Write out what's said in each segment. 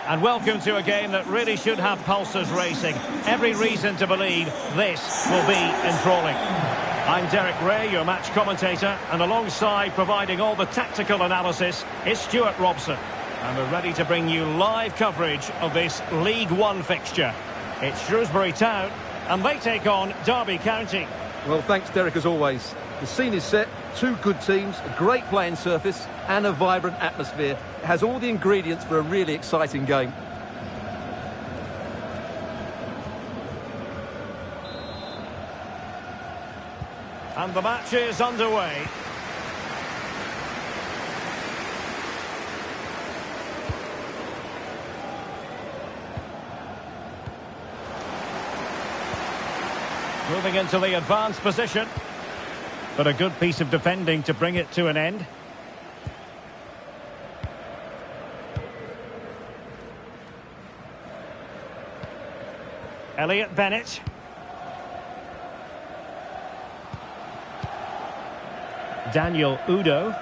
And welcome to a game that really should have pulses racing. Every reason to believe this will be enthralling. I'm Derek Ray, your match commentator, and alongside providing all the tactical analysis is Stuart Robson. And we're ready to bring you live coverage of this League One fixture. It's Shrewsbury Town, and they take on Derby County. Well, thanks, Derek, as always. The scene is set, two good teams, a great playing surface and a vibrant atmosphere. It has all the ingredients for a really exciting game. And the match is underway. Moving into the advanced position. But a good piece of defending to bring it to an end. Elliot Bennett. Daniel Udo.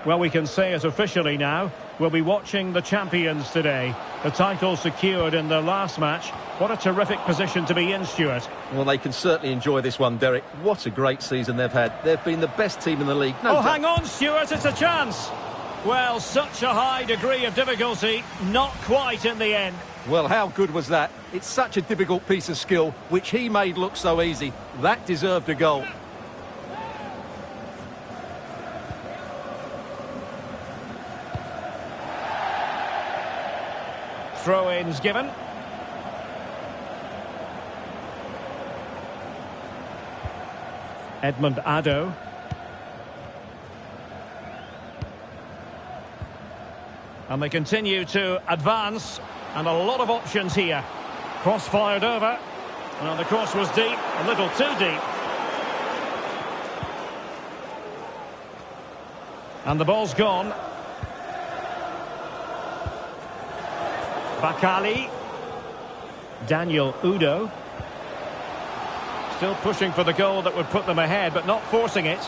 Well, we can say it officially now. We'll be watching the champions today. The title secured in their last match. What a terrific position to be in, Stuart. Well, they can certainly enjoy this one, Derek. What a great season they've had. They've been the best team in the league. No doubt. Hang on, Stuart, it's a chance. Well, such a high degree of difficulty, not quite in the end. Well, how good was that? It's such a difficult piece of skill, which he made look so easy. That deserved a goal. Throw-ins given. Edmund Addo. And they continue to advance. And a lot of options here. Cross fired over. Well, the cross was deep. A little too deep. And the ball's gone. Bakali. Daniel Udo. Still pushing for the goal that would put them ahead, but not forcing it.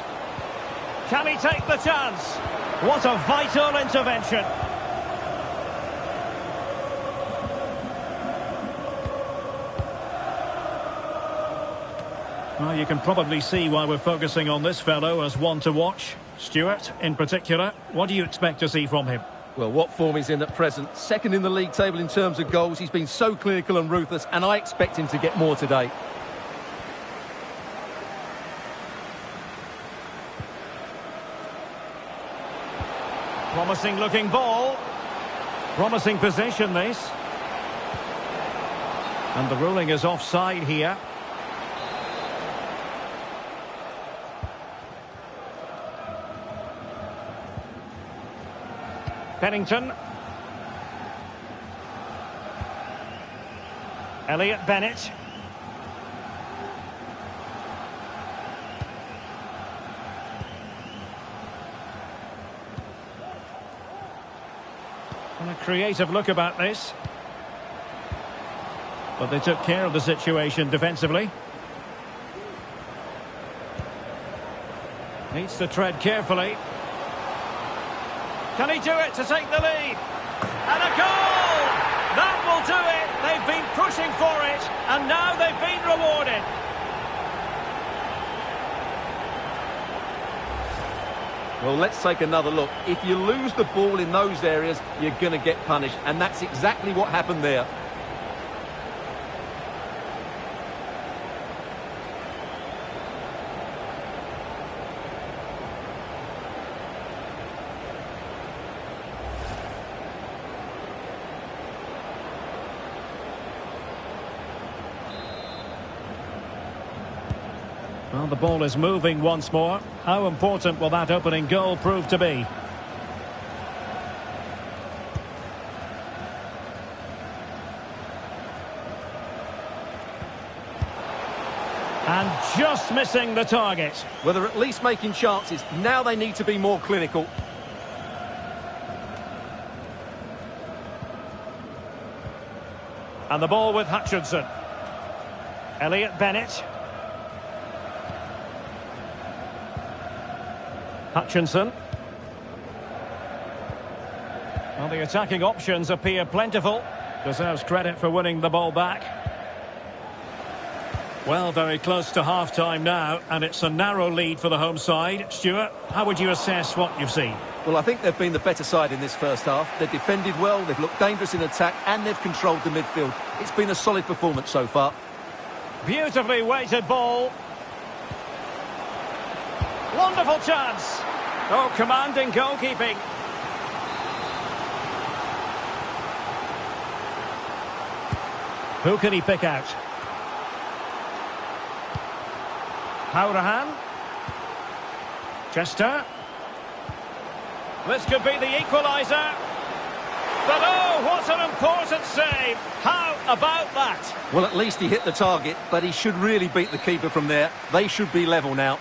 Can he take the chance? What a vital intervention. Well, you can probably see why we're focusing on this fellow as one to watch. Stuart, in particular, what do you expect to see from him? Well, what form he's in at present. Second in the league table in terms of goals. He's been so clinical and ruthless, and I expect him to get more today. Promising looking ball. Promising possession, this. And the ruling is offside here. Pennington. Elliot Bennett. And a creative look about this. But they took care of the situation defensively. Needs to tread carefully. Can he do it to take the lead? And a goal! That will do it. They've been pushing for it, and now they've been rewarded. Well, let's take another look. If you lose the ball in those areas, you're going to get punished, and that's exactly what happened there. Well, the ball is moving once more. How important will that opening goal prove to be? And just missing the target. Well, they're at least making chances. Now they need to be more clinical. And the ball with Hutchinson. Elliot Bennett. Hutchinson. The attacking options appear plentiful. Deserves credit for winning the ball back. Well, very close to half-time now, and it's a narrow lead for the home side. Stuart, how would you assess what you've seen? Well, I think they've been the better side in this first half. They've defended well, they've looked dangerous in attack, and they've controlled the midfield. It's been a solid performance so far. Beautifully weighted ball. Wonderful chance. Oh, commanding goalkeeping. Who can he pick out? Hourahan. Chester. This could be the equaliser. But oh, what an important save. How about that? Well, at least he hit the target, but he should really beat the keeper from there. They should be level now.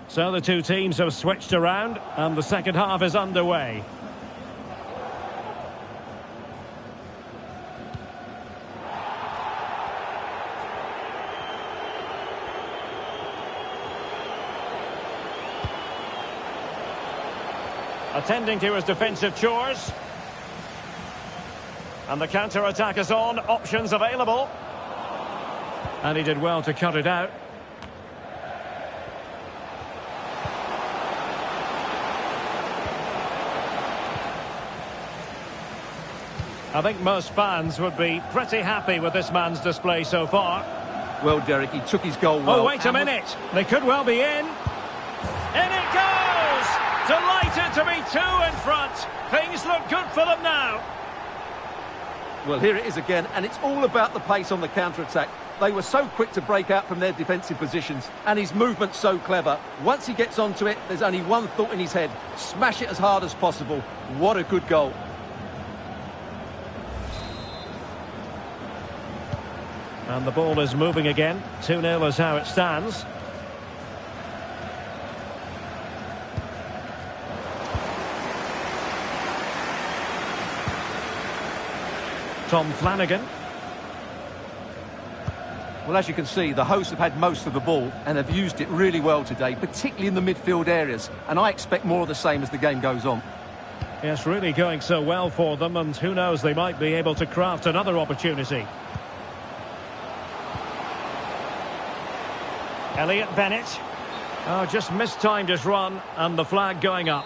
So the two teams have switched around and the second half is underway. Attending to his defensive chores. And the counter-attack is on, options available. And he did well to cut it out. I think most fans would be pretty happy with this man's display so far. Well, Derek, he took his goal well. Oh, wait a minute. They could well be in. In it goes! Delighted to be two in front. Things look good for them now. Well, here it is again, and it's all about the pace on the counter-attack. They were so quick to break out from their defensive positions, and his movement's so clever. Once he gets onto it, there's only one thought in his head. Smash it as hard as possible. What a good goal. And the ball is moving again. 2-0 is how it stands. Tom Flanagan. Well, as you can see, the hosts have had most of the ball and have used it really well today, particularly in the midfield areas. And I expect more of the same as the game goes on. Yes, really going so well for them, and who knows, they might be able to craft another opportunity. Elliot Bennett. Oh, just mistimed his run, and the flag going up.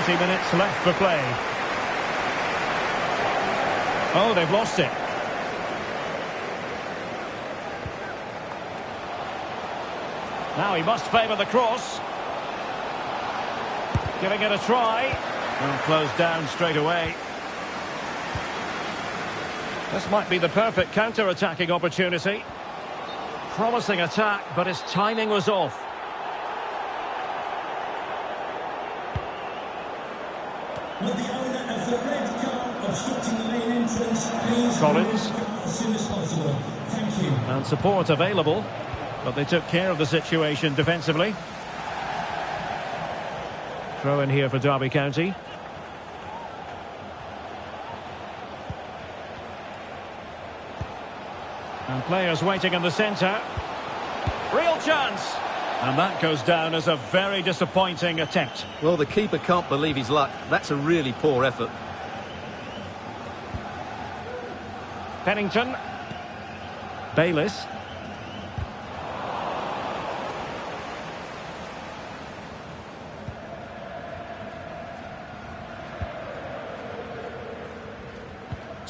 Minutes left for play. Oh, they've lost it. Now he must favour the cross. Giving it a try. And closed down straight away. This might be the perfect counter-attacking opportunity. Promising attack, but his timing was off. With the owner of the red car obstructing the main entrance, please Collins. as soon as possible. Thank you. And support available, but they took care of the situation defensively. Throw in here for Derby County. And players waiting in the centre. Real chance. And that goes down as a very disappointing attempt. Well, the keeper can't believe his luck. That's a really poor effort. Pennington. Bayliss.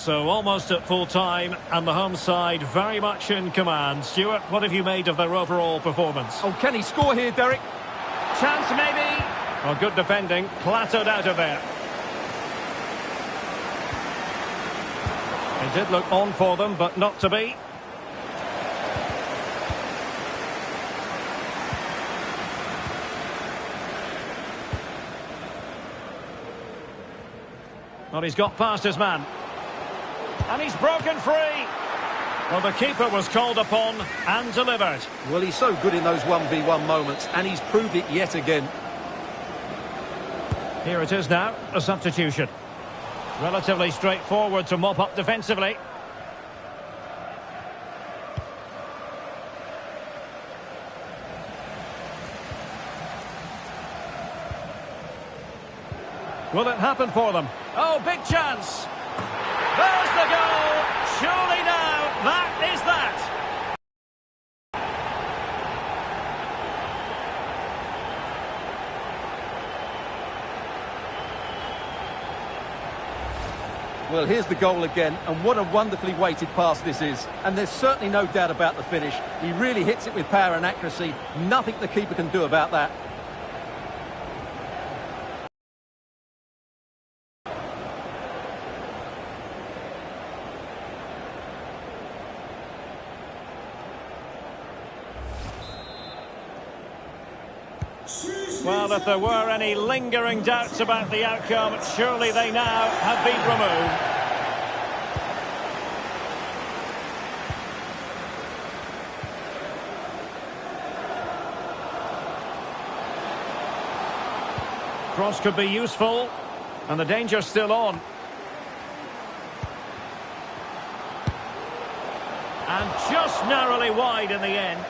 So almost at full time, and the home side very much in command. Stuart, what have you made of their overall performance? Oh, can he score here, Derek? Chance maybe. Well, good defending, clattered out of there. It did look on for them, but not to be. Well, he's got past his man. And he's broken free. Well, the keeper was called upon and delivered. Well, he's so good in those 1v1 moments, and he's proved it yet again. Here it is now, a substitution. Relatively straightforward to mop up defensively. Will it happen for them? Oh, big chance. There's the goal. Surely now, that is that. Well, here's the goal again, and what a wonderfully weighted pass this is. And there's certainly no doubt about the finish. He really hits it with power and accuracy. Nothing the keeper can do about that. Well, if there were any lingering doubts about the outcome, surely they now have been removed. Cross could be useful, and the danger's still on. And just narrowly wide in the end.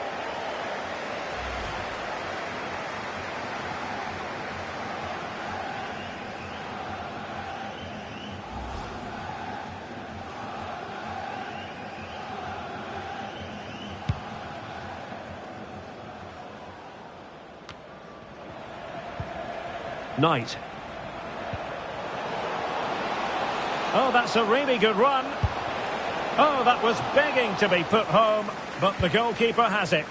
Knight. Oh, that's a really good run. Oh, that was begging to be put home, but the goalkeeper has it.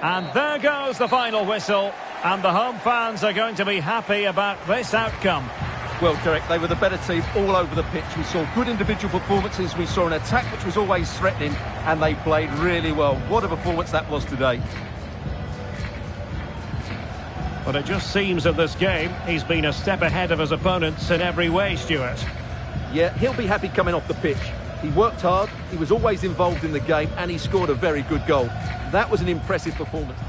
And there goes the final whistle, and the home fans are going to be happy about this outcome. Well, Derek, they were the better team all over the pitch. We saw good individual performances, we saw an attack which was always threatening, and they played really well. What a performance that was today. But it just seems in this game, he's been a step ahead of his opponents in every way, Stuart. Yeah, he'll be happy coming off the pitch. He worked hard, he was always involved in the game, and he scored a very good goal. That was an impressive performance.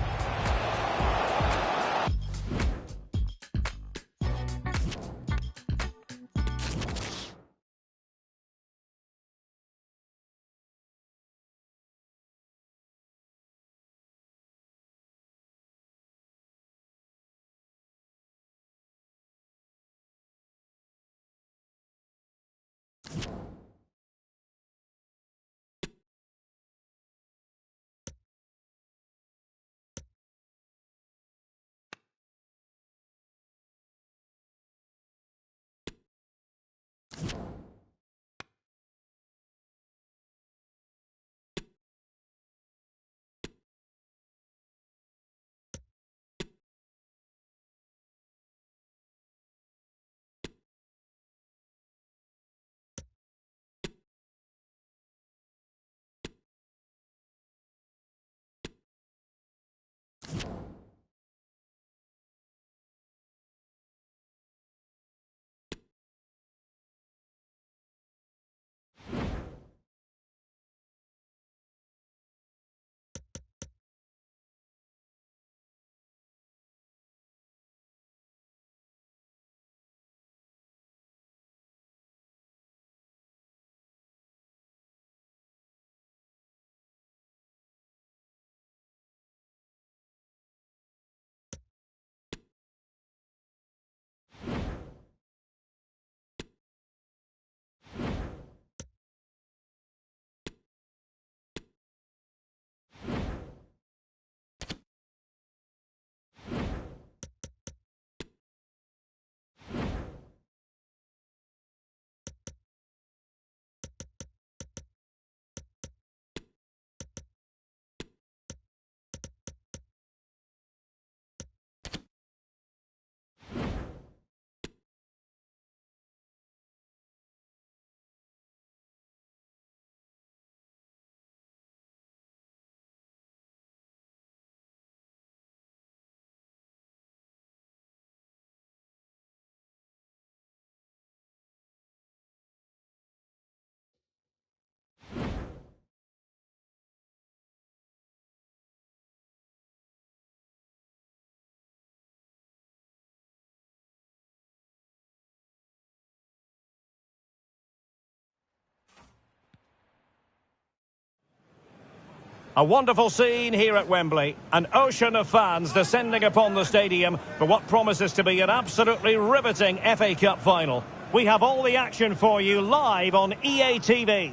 A wonderful scene here at Wembley. An ocean of fans descending upon the stadium for what promises to be an absolutely riveting FA Cup final. We have all the action for you live on EA TV.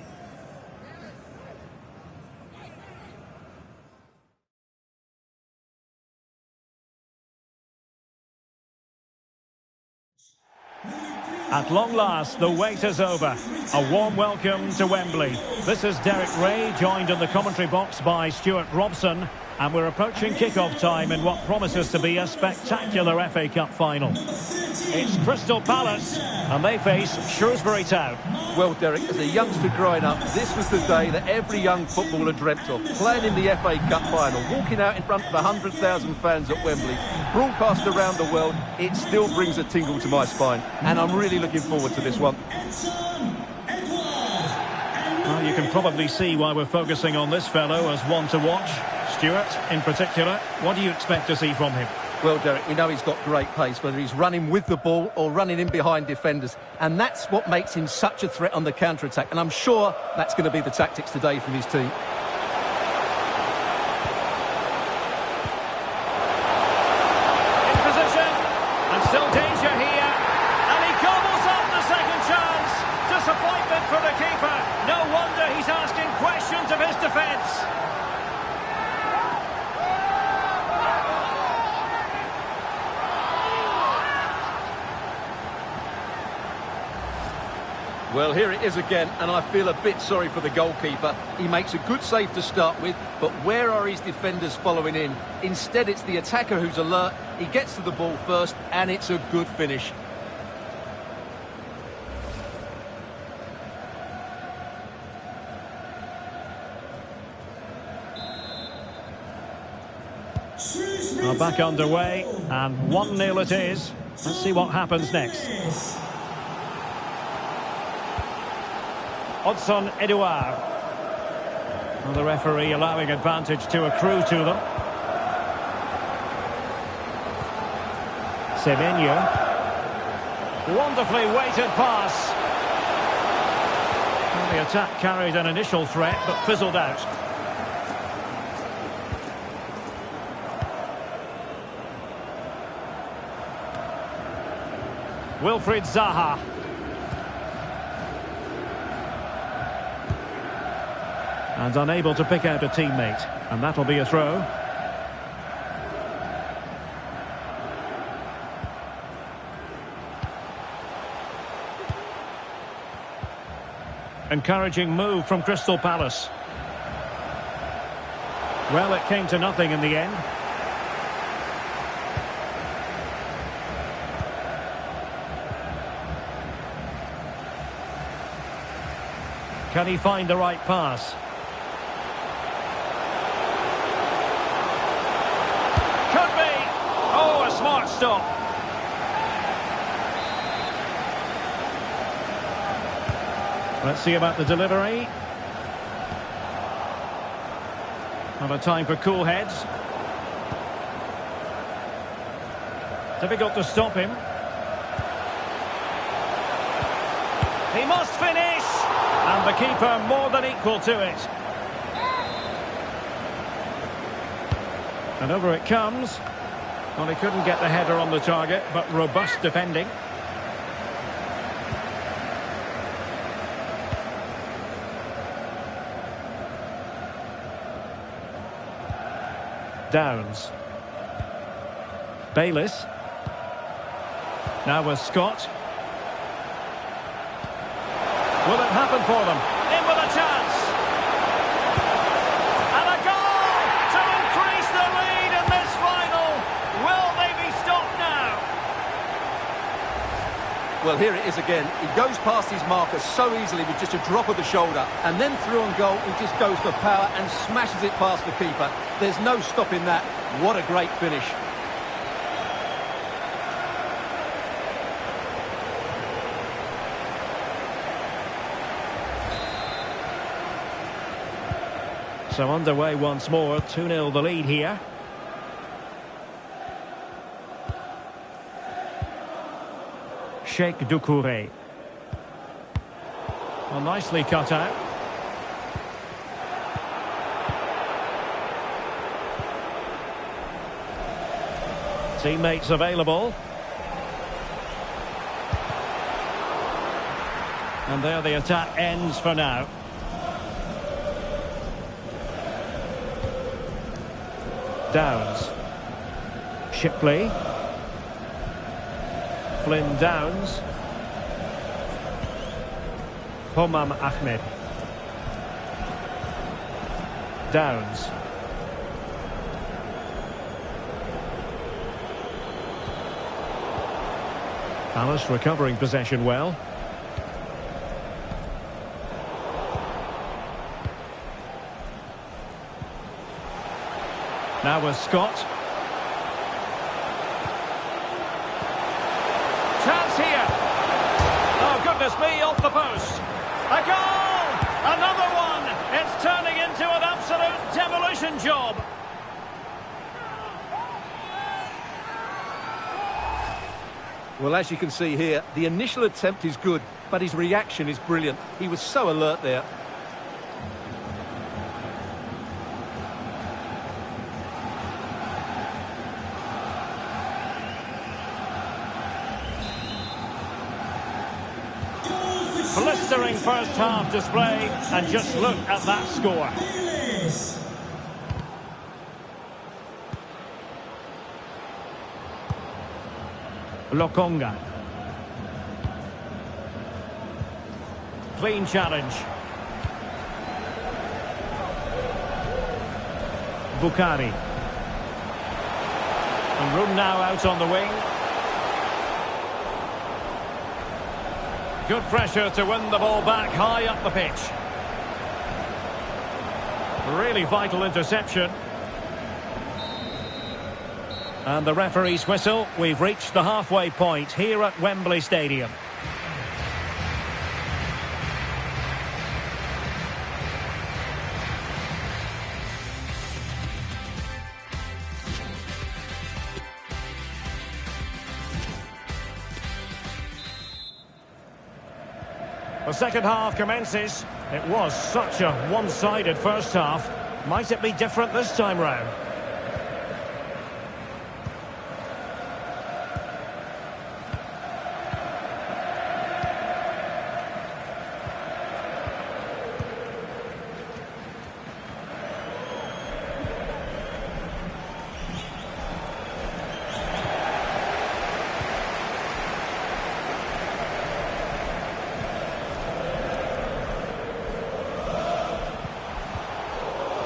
At long last, the wait is over. A warm welcome to Wembley. This is Derek Ray, joined in the commentary box by Stuart Robson. And we're approaching kick-off time in what promises to be a spectacular FA Cup final. It's Crystal Palace, and they face Shrewsbury Town. Well, Derek, as a youngster growing up, this was the day that every young footballer dreamt of. Playing in the FA Cup final, walking out in front of 100,000 fans at Wembley, broadcast around the world, it still brings a tingle to my spine. And I'm really looking forward to this one. Well, you can probably see why we're focusing on this fellow as one to watch. Stuart, in particular, what do you expect to see from him? Well, Derek, we know he's got great pace, whether he's running with the ball or running in behind defenders. And that's what makes him such a threat on the counter-attack. And I'm sure that's going to be the tactics today from his team. In position, and still danger here. And he gobbles up the second chance. Disappointment for the keeper. No wonder he's asking questions of his defence. Well, here it is again, and I feel a bit sorry for the goalkeeper. He makes a good save to start with, but where are his defenders following in? Instead, it's the attacker who's alert. He gets to the ball first, and it's a good finish. Well, back underway, and 1-0 it is. Let's see what happens next. Hudson Edouard. Well, the referee allowing advantage to accrue to them. Semenyo. Wonderfully weighted pass. Well, the attack carried an initial threat but fizzled out. Wilfried Zaha. And unable to pick out a teammate. And that'll be a throw. Encouraging move from Crystal Palace. Well, it came to nothing in the end. Can he find the right pass? Could be! Oh, a smart stop. Let's see about the delivery. Have a time for cool heads. Difficult to stop him. He must finish! And the keeper more than equal to it. And over it comes. Well, he couldn't get the header on the target, but robust defending. Downs. Bayliss. Now with Scott. Will it happen for them? In with a chance. And a goal to increase the lead in this final. Will they be stopped now? Well, here it is again. He goes past his marker so easily with just a drop of the shoulder. And then through on goal, he just goes for power and smashes it past the keeper. There's no stopping that. What a great finish. So underway once more, 2-0 the lead here. Sheikh Doucouré. Well, nicely cut out. Teammates available. And there the attack ends for now. Downs. Shipley. Flynn Downs. Homam Ahmed. Downs. Palace recovering possession well. Now with Scott. Chance here. Oh, goodness me, off the post. A goal! Another one! It's turning into an absolute demolition job. Well, as you can see here, the initial attempt is good, but his reaction is brilliant. He was so alert there. Blistering first half display, and just look at that score. Lokonga. Clean challenge. Bukhari. And room now out on the wing. Good pressure to win the ball back high up the pitch. Really vital interception. And the referee's whistle. We've reached the halfway point here at Wembley Stadium. The second half commences. It was such a one-sided first half. Might it be different this time round?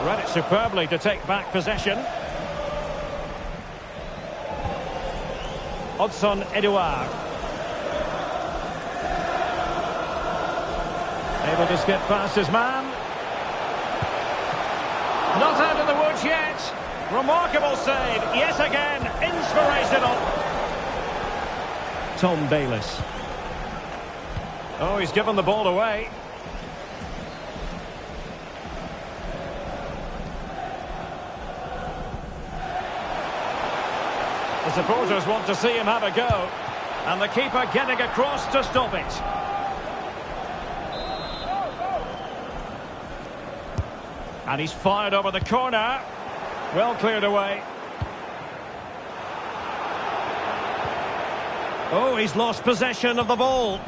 Read it superbly to take back possession. Odson Edouard. Able to skip past his man. Not out of the woods yet. Remarkable save. Yet again, inspirational. Tom Bayliss. Oh, he's given the ball away. The supporters want to see him have a go. And the keeper getting across to stop it. And he's fired over the corner. Well cleared away. Oh, he's lost possession of the ball.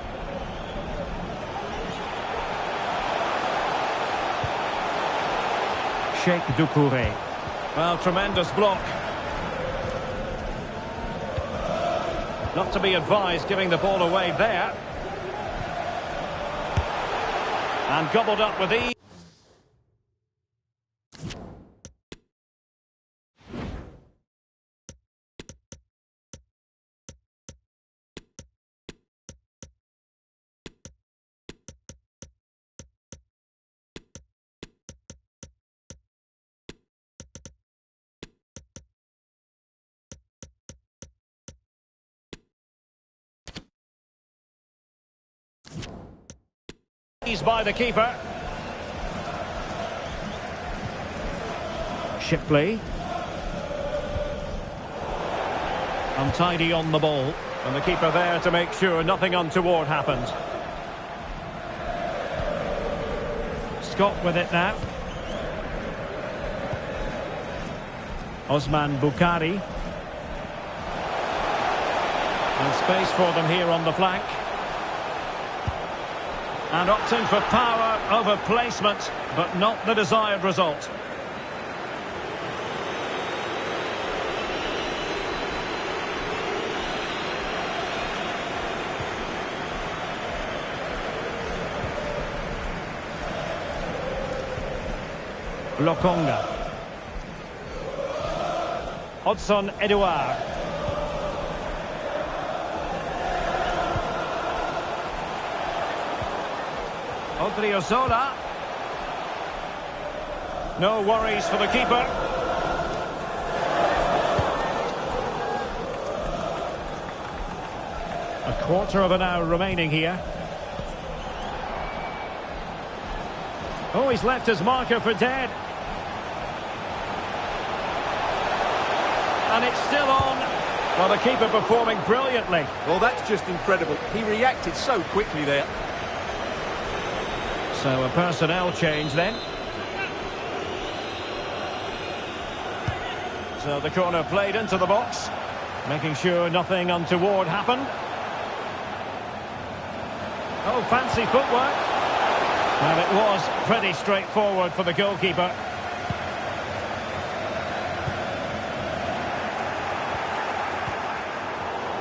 Sheikh Doucouré. Well, tremendous block. Not to be advised giving the ball away there. And gobbled up with ease. By the keeper. Shipley. Untidy on the ball. And the keeper there to make sure nothing untoward happened. Scott with it now. Osman Bukhari. Space for them here on the flank. And opting for power over placement, but not the desired result. Lokonga. Hudson Edouard. Odriozola. No worries for the keeper. A quarter of an hour remaining here. Oh, he's left his marker for dead. And it's still on. Well, the keeper performing brilliantly. Well, that's just incredible. He reacted so quickly there. So a personnel change then. So the corner played into the box, making sure nothing untoward happened. Oh, fancy footwork. And it was pretty straightforward for the goalkeeper.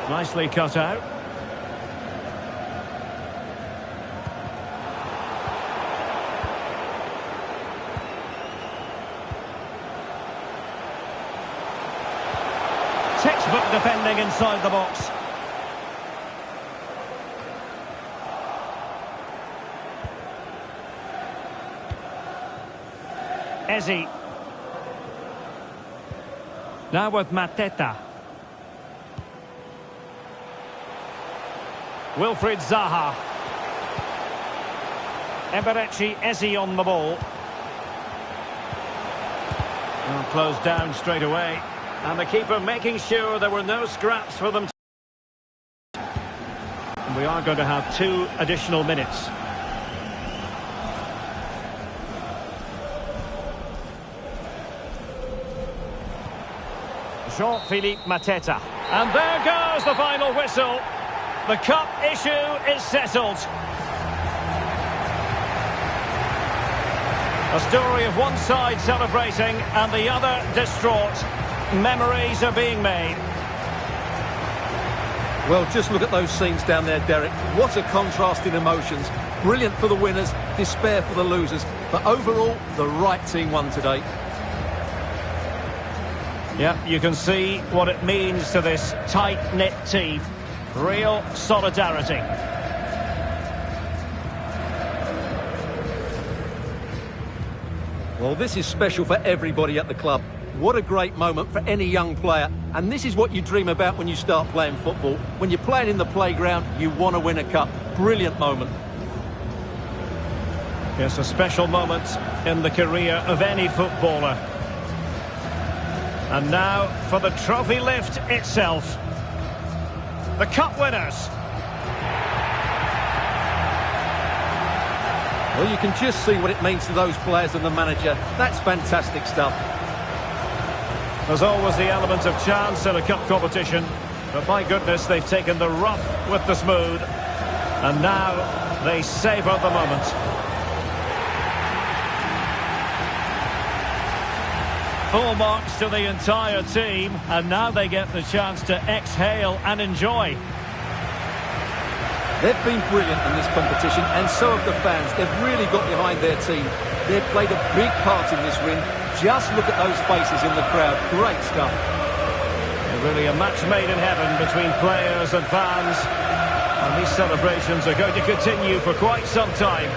Nicely cut out. Textbook defending inside the box. Ezi. Now with Mateta. Wilfried Zaha. Eberechi Ezi on the ball. Well, closed down straight away. And the keeper making sure there were no scraps for them. And we are going to have 2 additional minutes. Jean-Philippe Mateta. And there goes the final whistle. The cup issue is settled. A story of one side celebrating and the other distraught. Memories are being made. Well, just look at those scenes down there, Derek. What a contrast in emotions. Brilliant for the winners, despair for the losers. But overall, the right team won today. Yeah, you can see what it means to this tight-knit team. Real solidarity. Well, this is special for everybody at the club. What a great moment for any young player. And this is what you dream about when you start playing football. When you're playing in the playground, you want to win a cup. Brilliant moment. Yes, a special moment in the career of any footballer. And now for the trophy lift itself. The cup winners. Well, you can just see what it means to those players and the manager. That's fantastic stuff. There's always the element of chance in a cup competition. But my goodness, they've taken the rough with the smooth. And now they savour the moment. Full marks to the entire team, and now they get the chance to exhale and enjoy. They've been brilliant in this competition, and so have the fans. They've really got behind their team. They've played a big part in this win. Just look at those faces in the crowd. Great stuff. Yeah, really a match made in heaven between players and fans. And these celebrations are going to continue for quite some time.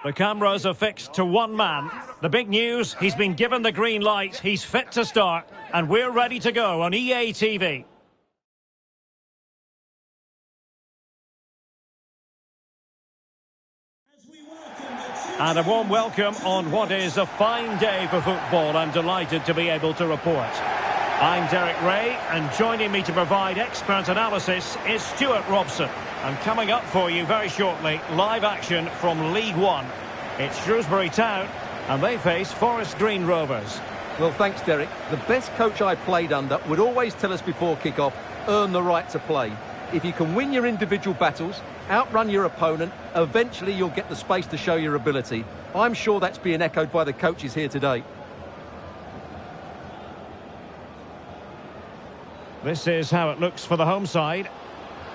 The cameras are fixed to one man. The big news, he's been given the green light, he's fit to start, and we're ready to go on EA TV. And a warm welcome on what is a fine day for football. I'm delighted to be able to report. I'm Derek Ray, and joining me to provide expert analysis is Stuart Robson. And coming up for you very shortly, live action from League One. It's Shrewsbury Town, and they face Forest Green Rovers. Well, thanks, Derek. The best coach I played under would always tell us before kick-off, earn the right to play. If you can win your individual battles, outrun your opponent, eventually you'll get the space to show your ability. I'm sure that's being echoed by the coaches here today. This is how it looks for the home side.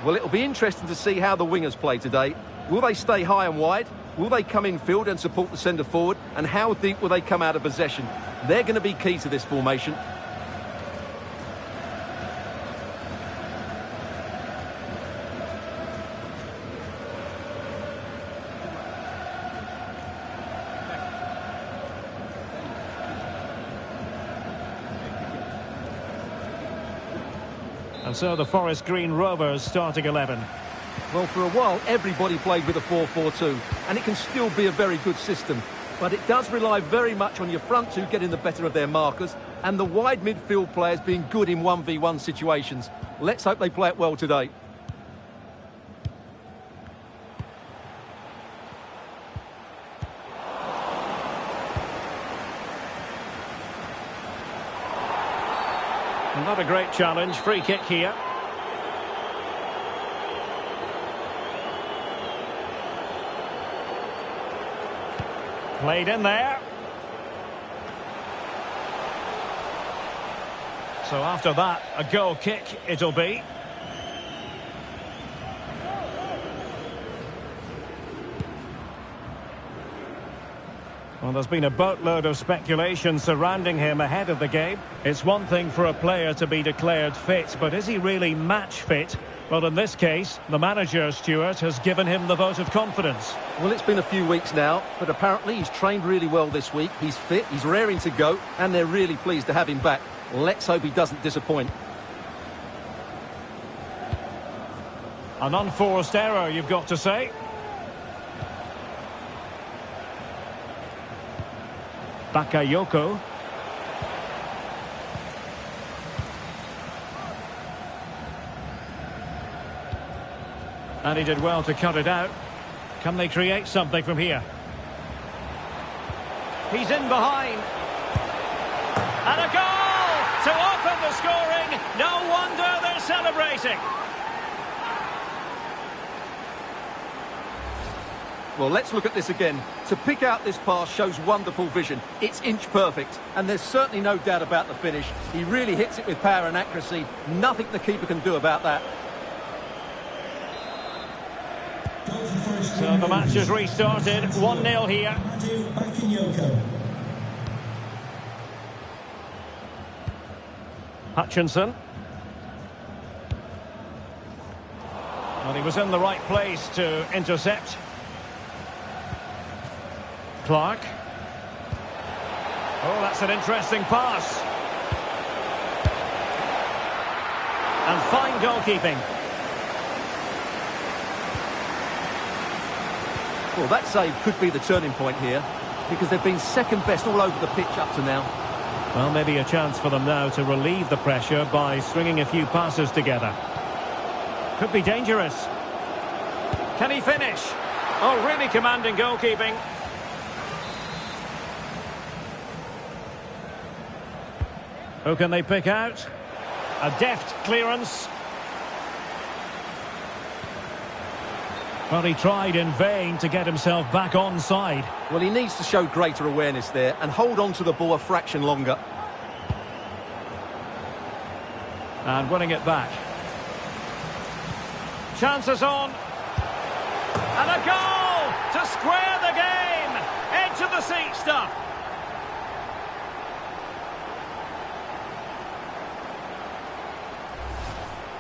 Well, it'll be interesting to see how the wingers play today. Will they stay high and wide? Will they come in field and support the centre forward? And how deep will they come out of possession? They're going to be key to this formation. And so the Forest Green Rovers starting 11. Well, for a while, everybody played with a 4-4-2, and it can still be a very good system. But it does rely very much on your front two getting the better of their markers, and the wide midfield players being good in 1v1 situations. Let's hope they play it well today. Not a great challenge, free kick here. Played in there. So after that, a goal kick it'll be. Well, there's been a boatload of speculation surrounding him ahead of the game. It's one thing for a player to be declared fit, but is he really match fit? Well, in this case, the manager, Stuart, has given him the vote of confidence. Well, it's been a few weeks now, but apparently he's trained really well this week. He's fit, he's raring to go, and they're really pleased to have him back. Let's hope he doesn't disappoint. An unforced error, you've got to say. Bakayoko. And he did well to cut it out. Can they create something from here? He's in behind. And a goal to open the scoring. No wonder they're celebrating. Well, let's look at this again. To pick out this pass shows wonderful vision. It's inch perfect, and there's certainly no doubt about the finish. He really hits it with power and accuracy. Nothing the keeper can do about that. So the match has restarted. 1-0 here. Hutchinson. Well, he was in the right place to intercept. Clark. Oh, that's an interesting pass. And fine goalkeeping. Well, that save could be the turning point here, because they've been second best all over the pitch up to now. Well, maybe a chance for them now to relieve the pressure by stringing a few passes together. Could be dangerous. Can he finish? Oh, really commanding goalkeeping. Who can they pick out? A deft clearance. Well, he tried in vain to get himself back onside. Well, he needs to show greater awareness there and hold on to the ball a fraction longer. And winning it back. Chances on. And a goal to square the game. Edge of the seat stuff.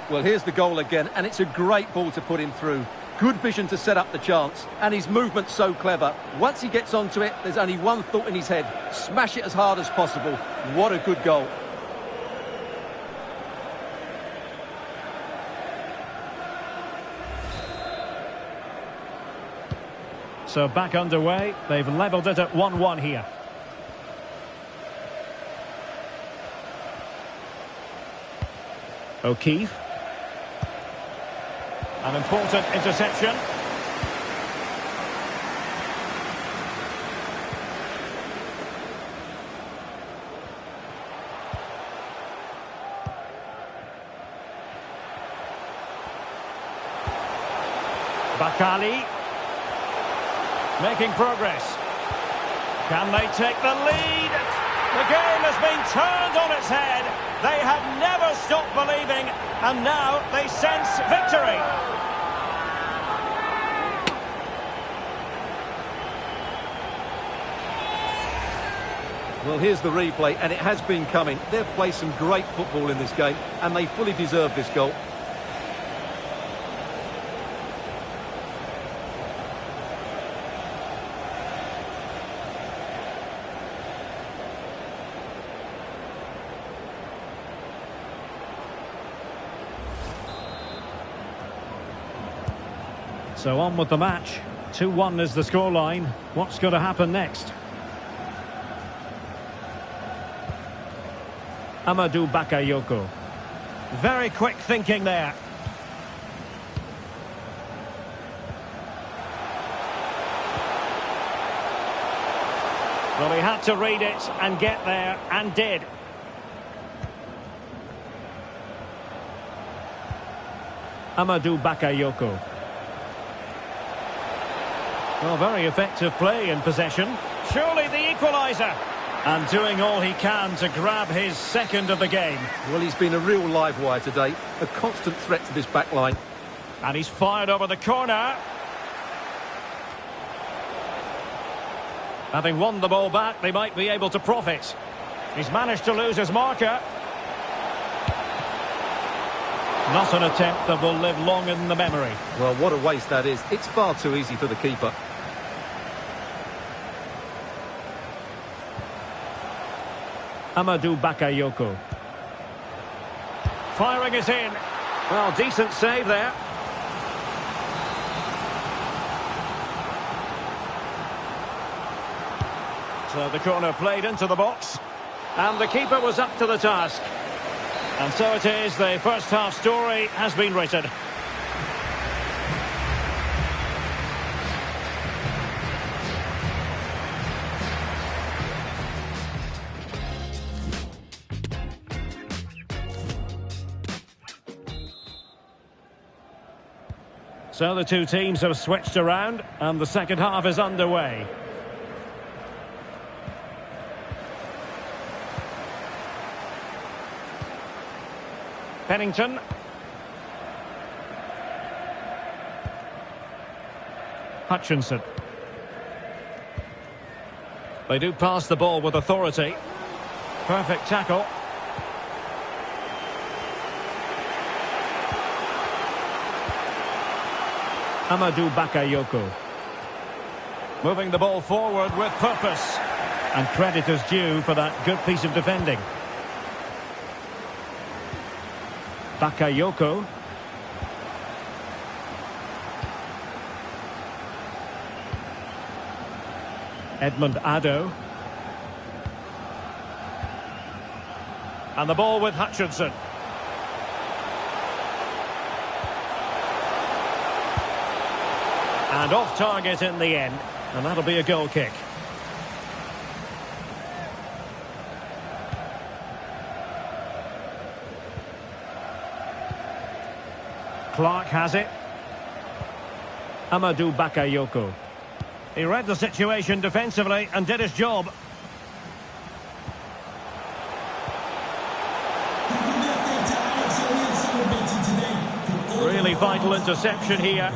Well, here's the goal again, and it's a great ball to put him through. Good vision to set up the chance, and his movement's so clever. Once he gets onto it, there's only one thought in his head: smash it as hard as possible. What a good goal. So back underway. They've levelled it at 1-1 here. O'Keefe. An important interception. Bakali. Making progress. Can they take the lead? The game has been turned on its head. They have never stopped believing, and now they sense victory. Well, here's the replay, and it has been coming. They've played some great football in this game, and they fully deserve this goal. So on with the match. 2-1 is the scoreline. What's going to happen next? Amadou Bakayoko. Very quick thinking there. Well, he had to read it and get there, and did. Amadou Bakayoko. Well, very effective play in possession. Surely the equaliser. And doing all he can to grab his second of the game. Well, he's been a real live wire today. A constant threat to this back line. And he's fired over the corner. Having won the ball back, they might be able to profit. He's managed to lose his marker. Not an attempt that will live long in the memory. Well, what a waste that is. It's far too easy for the keeper. Amadou Bakayoko. Firing it in. Well, decent save there. So the corner played into the box. And the keeper was up to the task. And so it is, the first half story has been written. So the two teams have switched around, and the second half is underway. Pennington. Hutchinson. They do pass the ball with authority. Perfect tackle. Amadou Bakayoko. Moving the ball forward with purpose. And credit is due for that good piece of defending. Bakayoko. Edmund Addo. And the ball with Hutchinson. And off target in the end. And that'll be a goal kick. Clark has it. Amadou Bakayoko. He read the situation defensively and did his job. Really vital interception here.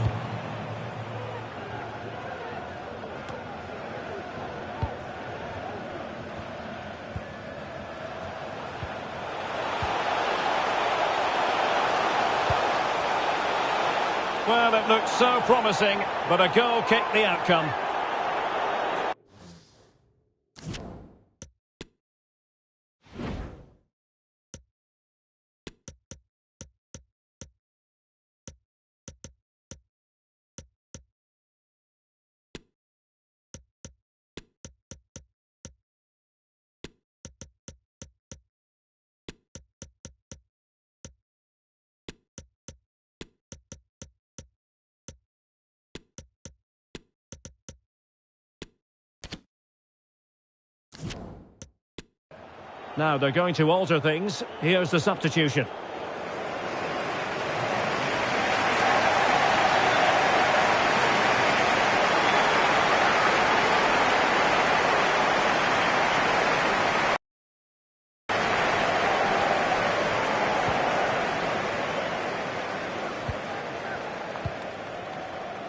Well, it looked so promising, but a goal kicked the outcome. Now they're going to alter things. Here's the substitution.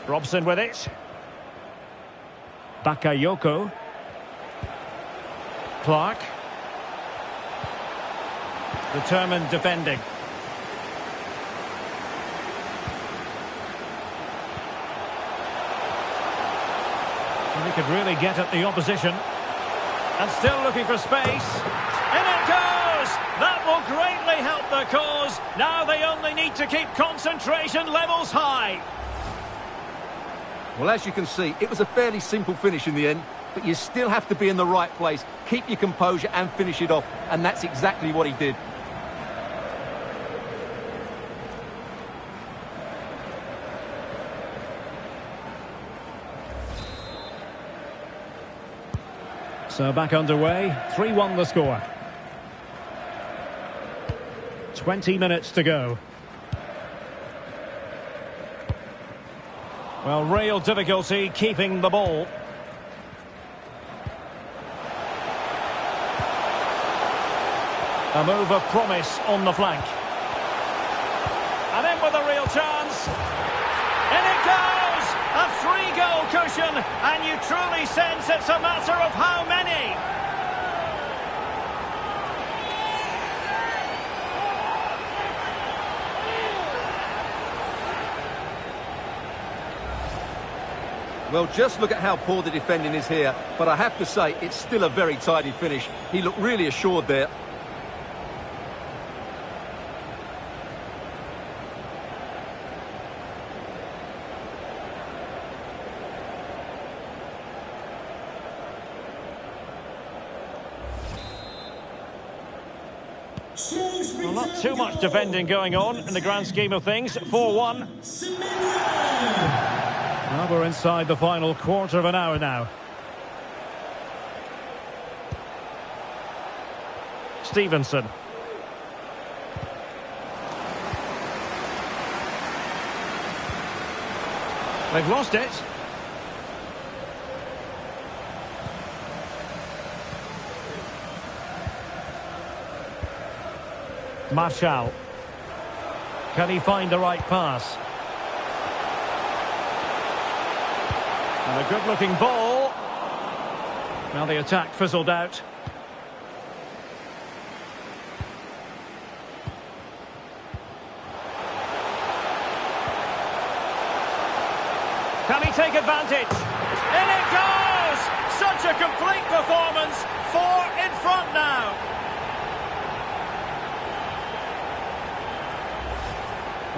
Robson with it. Bakayoko. Clark. Determined defending. And he could really get at the opposition. And still looking for space. In it goes! That will greatly help the cause. Now they only need to keep concentration levels high. Well, as you can see, it was a fairly simple finish in the end, but you still have to be in the right place, keep your composure and finish it off, and that's exactly what he did. So back underway, 3-1 the score. 20 minutes to go. Well, real difficulty keeping the ball. A move of promise on the flank. And in with a real chance. In it goes! A 3-goal cushion, and you truly sense it's a matter of how many. Well, just look at how poor the defending is here, but I have to say, it's still a very tidy finish. He looked really assured there. Well, not too much defending going on in the grand scheme of things. 4-1. Well, we're inside the final quarter of an hour now. Stevenson. They've lost it. Martial. Can he find the right pass? And a good-looking ball. Now the attack fizzled out. Can he take advantage? In it goes! Such a complete performance. 4 in front now.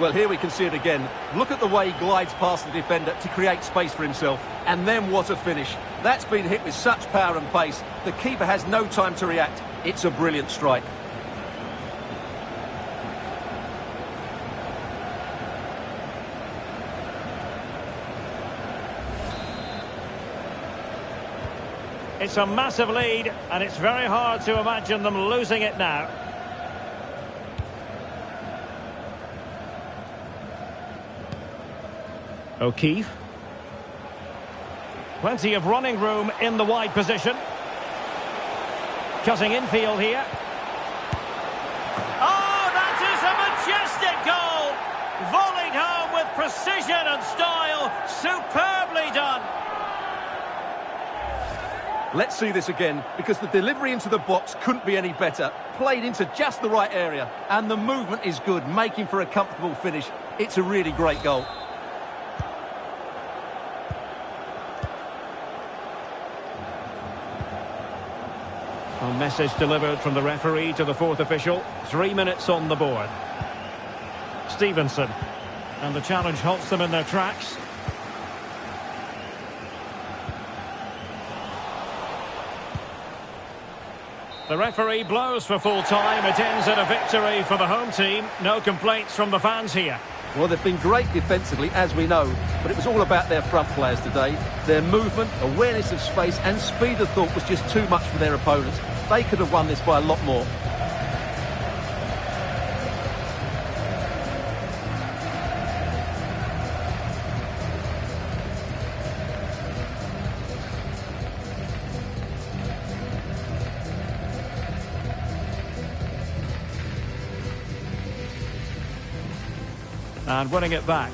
Well, here we can see it again. Look at the way he glides past the defender to create space for himself. And then what a finish. That's been hit with such power and pace. The keeper has no time to react. It's a brilliant strike. It's a massive lead, and it's very hard to imagine them losing it now. O'Keefe. Plenty of running room in the wide position. Cutting infield here. Oh, that is a majestic goal! Volleyed home with precision and style. Superbly done. Let's see this again, because the delivery into the box couldn't be any better. Played into just the right area, and the movement is good, making for a comfortable finish. It's a really great goal. A message delivered from the referee to the fourth official. 3 minutes on the board. Stevenson. And the challenge halts them in their tracks. The referee blows for full time. It ends in a victory for the home team. No complaints from the fans here. Well, they've been great defensively, as we know, but it was all about their front players today. Their movement, awareness of space and speed of thought was just too much for their opponents. They could have won this by a lot more. And winning it back.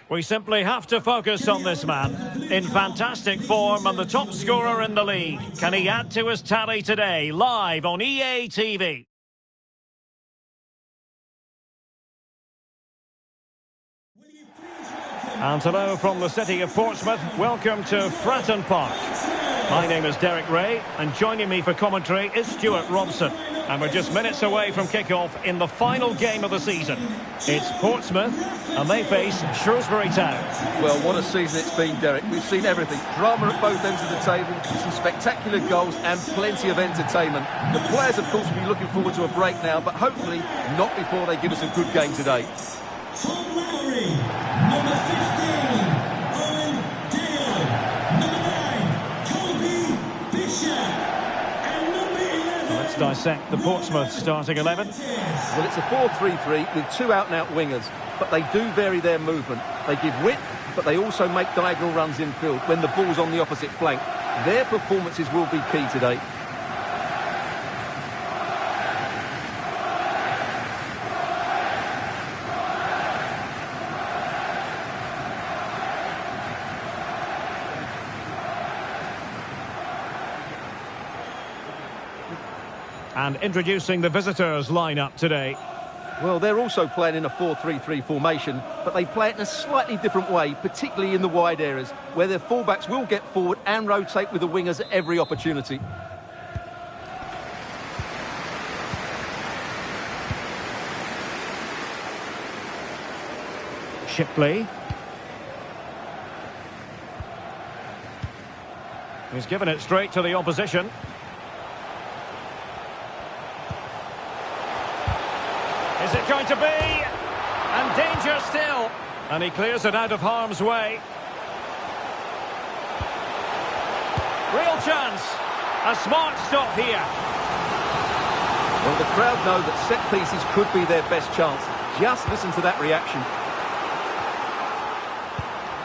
We simply have to focus on this man. In fantastic form and the top scorer in the league. Can he add to his tally today? Live on EA TV. And hello from the city of Portsmouth. Welcome to Fratton Park. My name is Derek Ray, and joining me for commentary is Stuart Robson. And we're just minutes away from kick-off in the final game of the season. It's Portsmouth, and they face Shrewsbury Town. Well, what a season it's been, Derek. We've seen everything. Drama at both ends of the table, some spectacular goals and plenty of entertainment. The players, of course, will be looking forward to a break now, but hopefully not before they give us a good game today. Tom Lowry, number 15, Owen Dale, number 9, Colby Bishop. Let's dissect the Portsmouth starting 11. Well, it's a 4-3-3 with two out-and-out wingers, but they do vary their movement. They give width, but they also make diagonal runs infield when the ball's on the opposite flank. Their performances will be key today. And introducing the visitors' lineup today. Well, they're also playing in a 4-3-3 formation, but they play it in a slightly different way, particularly in the wide areas, where their fullbacks will get forward and rotate with the wingers at every opportunity. Shipley. He's given it straight to the opposition. Is it going to be? And danger still. And he clears it out of harm's way. Real chance. A smart stop here. Well, the crowd know that set pieces could be their best chance. Just listen to that reaction.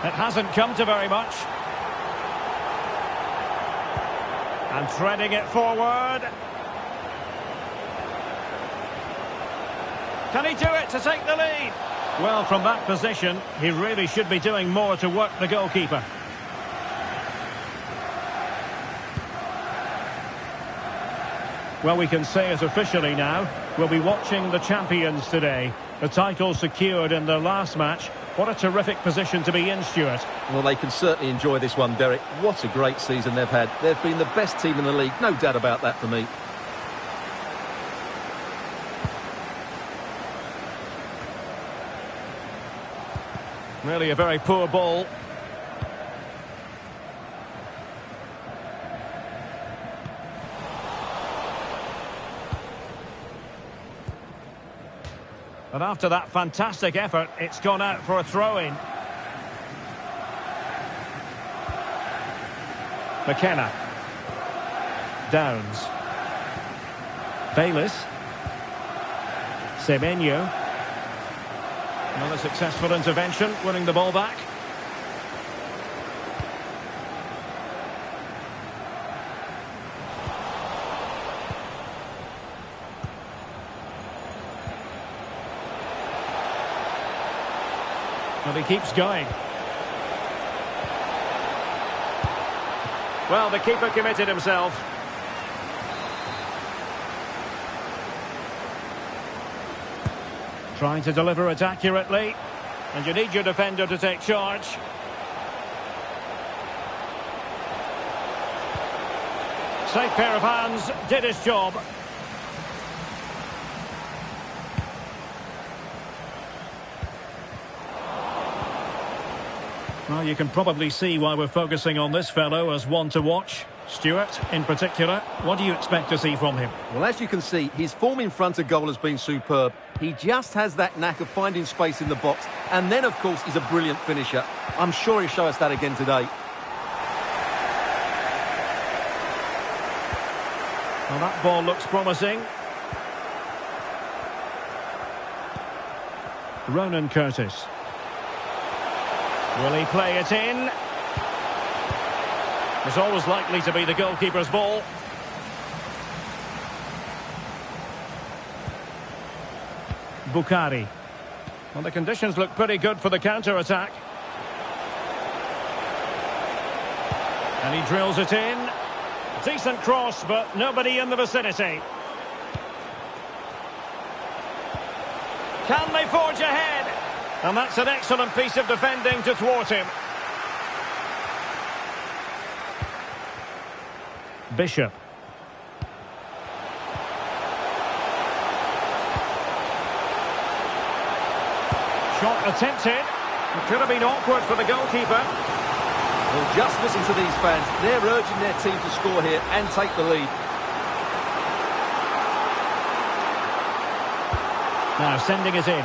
It hasn't come to very much. And threading it forward. Can he do it to take the lead? Well, from that position, he really should be doing more to work the goalkeeper. Well, we can say it officially now. We'll be watching the champions today. The title secured in their last match. What a terrific position to be in, Stuart. Well, they can certainly enjoy this one, Derek. What a great season they've had. They've been the best team in the league, no doubt about that for me. Really a very poor ball. And after that fantastic effort, it's gone out for a throw-in. McKenna. Downs. Bayliss. Semenyo. Another successful intervention, winning the ball back. And he keeps going. Well, the keeper committed himself. Trying to deliver it accurately. And you need your defender to take charge. Safe pair of hands, did his job. Well, you can probably see why we're focusing on this fellow as one to watch. Stuart, in particular, what do you expect to see from him? Well, as you can see, his form in front of goal has been superb. He just has that knack of finding space in the box. And then, of course, he's a brilliant finisher. I'm sure he'll show us that again today. Well, that ball looks promising. Ronan Curtis. Will he play it in? It's always likely to be the goalkeeper's ball. Bukhari. Well, the conditions look pretty good for the counter-attack. And he drills it in. Decent cross, but nobody in the vicinity. Can they forge ahead? And that's an excellent piece of defending to thwart him. Bishop. Shot attempted. It could have been awkward for the goalkeeper. Well, just listen to these fans. They're urging their team to score here and take the lead. Now sending it in.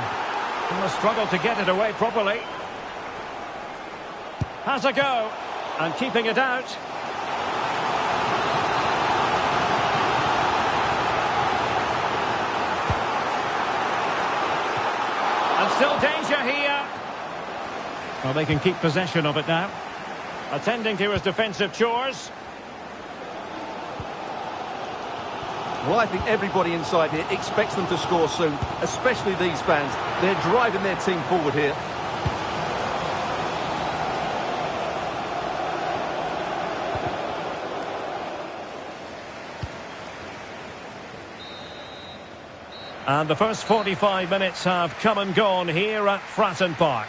And struggle to get it away properly. Has a go. And keeping it out. And still danger here. Well, they can keep possession of it now. Attending to his defensive chores. Well, I think everybody inside here expects them to score soon, especially these fans. They're driving their team forward here. And the first 45 minutes have come and gone here at Fratton Park.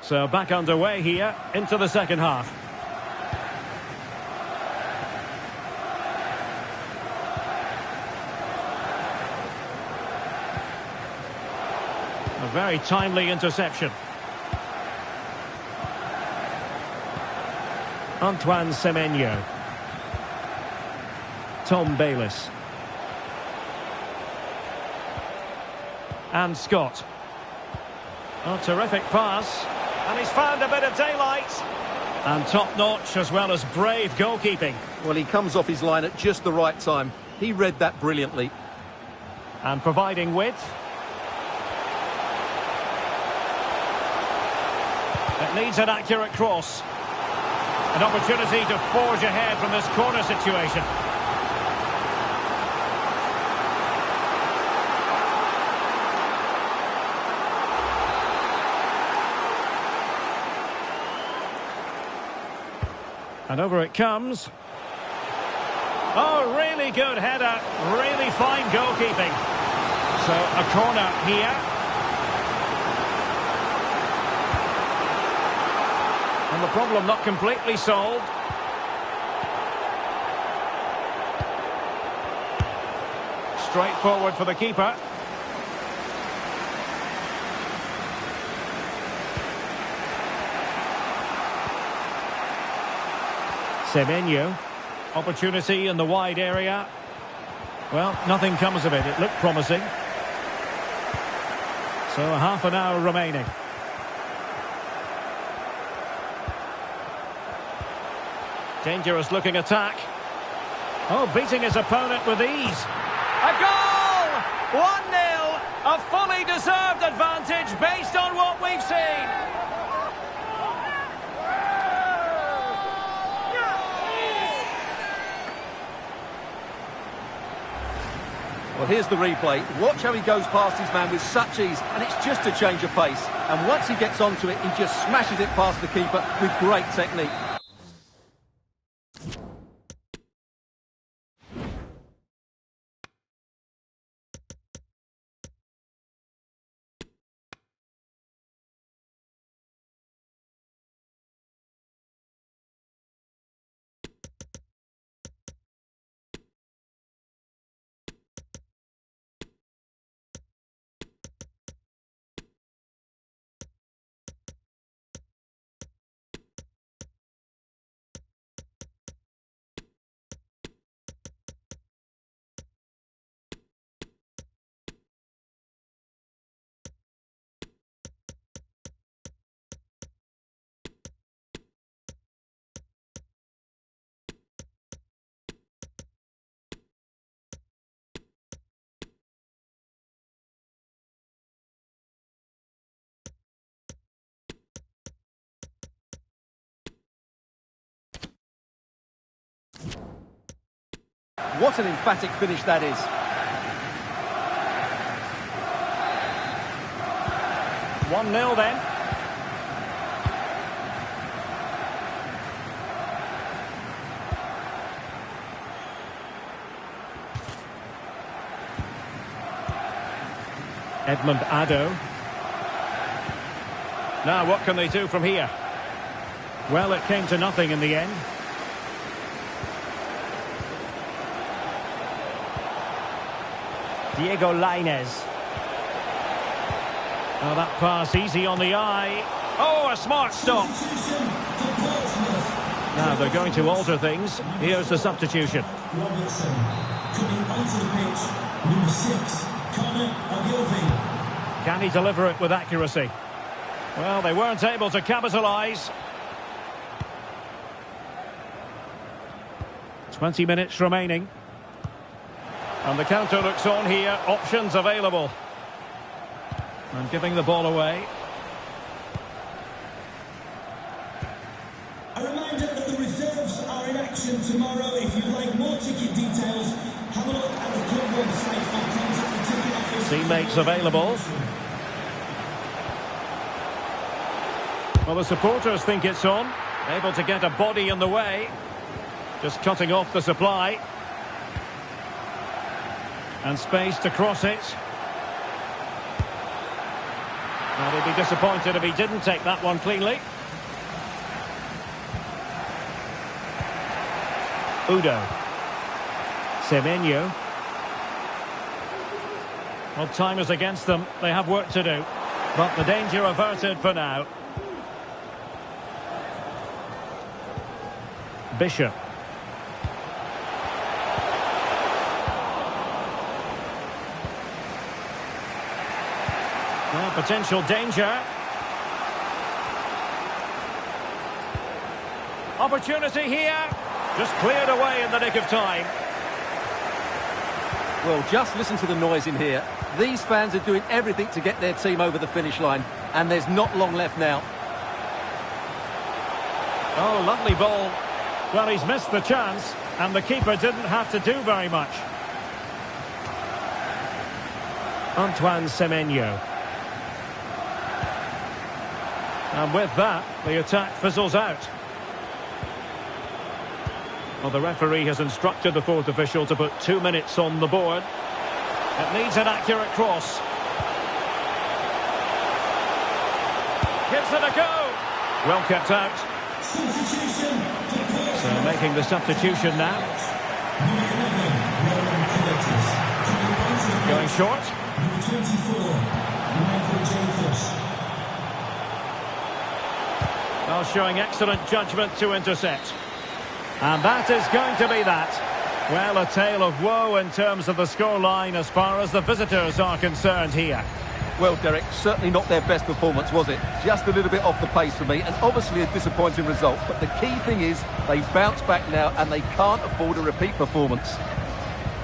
So back underway here into the second half. A very timely interception. Antoine Semenyo. Tom Bayliss. And Scott. A terrific pass. And he's found a bit of daylight. And top-notch as well as brave goalkeeping. Well, he comes off his line at just the right time. He read that brilliantly. And providing width. It needs an accurate cross. An opportunity to forge ahead from this corner situation. And over it comes. Oh, really good header. Really fine goalkeeping. So, a corner here. And the problem not completely solved. Straightforward for the keeper. Semenyo. Opportunity in the wide area. Well, nothing comes of it. It looked promising. So half an hour remaining. Dangerous looking attack. Oh, beating his opponent with ease. A goal! 1-0. A fully deserved advantage based on what we've seen. Well, here's the replay. Watch how he goes past his man with such ease, and it's just a change of pace. And once he gets onto it, he just smashes it past the keeper with great technique. What an emphatic finish that is. One 0 then. Edmund Addo. Now what can they do from here? Well, it came to nothing in the end. Diego Lainez. Oh, that pass easy on the eye. Oh, a smart stop. Now they're going to alter things. Here's the substitution. Robertson coming onto the pitch. Number 6, Connor Ogilvie. Can he deliver it with accuracy? Well, they weren't able to capitalise. 20 minutes remaining. And the counter looks on here. Options available. And giving the ball away. A reminder that the reserves are in action tomorrow. If you'd like more ticket details, have a look at the club website or contact the ticket office. Teammates available. Well, the supporters think it's on. Able to get a body in the way. Just cutting off the supply. And space to cross it. Well, he'd be disappointed if he didn't take that one cleanly. Udo. Semenyo. Well, time is against them. They have work to do. But the danger averted for now. Bishop. Well, potential danger. Opportunity here. Just cleared away in the nick of time. Well, just listen to the noise in here. These fans are doing everything to get their team over the finish line, and there's not long left now. Oh, lovely ball. Well, he's missed the chance, and the keeper didn't have to do very much. Antoine Semenyo. And with that, the attack fizzles out. Well, the referee has instructed the fourth official to put 2 minutes on the board. It needs an accurate cross. Gives it a go. Well kept out. So making the substitution now. Going short. Well, showing excellent judgment to intercept. And that is going to be that. Well, a tale of woe in terms of the scoreline as far as the visitors are concerned here. Well, Derek, certainly not their best performance, was it? Just a little bit off the pace for me, and obviously a disappointing result. But the key thing is they bounce back now, and they can't afford a repeat performance.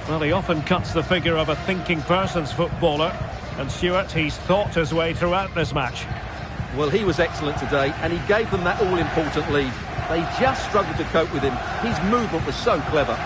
Well, he often cuts the figure of a thinking person's footballer. And Stuart, he's thought his way throughout this match. Well, he was excellent today, and he gave them that all-important lead. They just struggled to cope with him. His movement was so clever.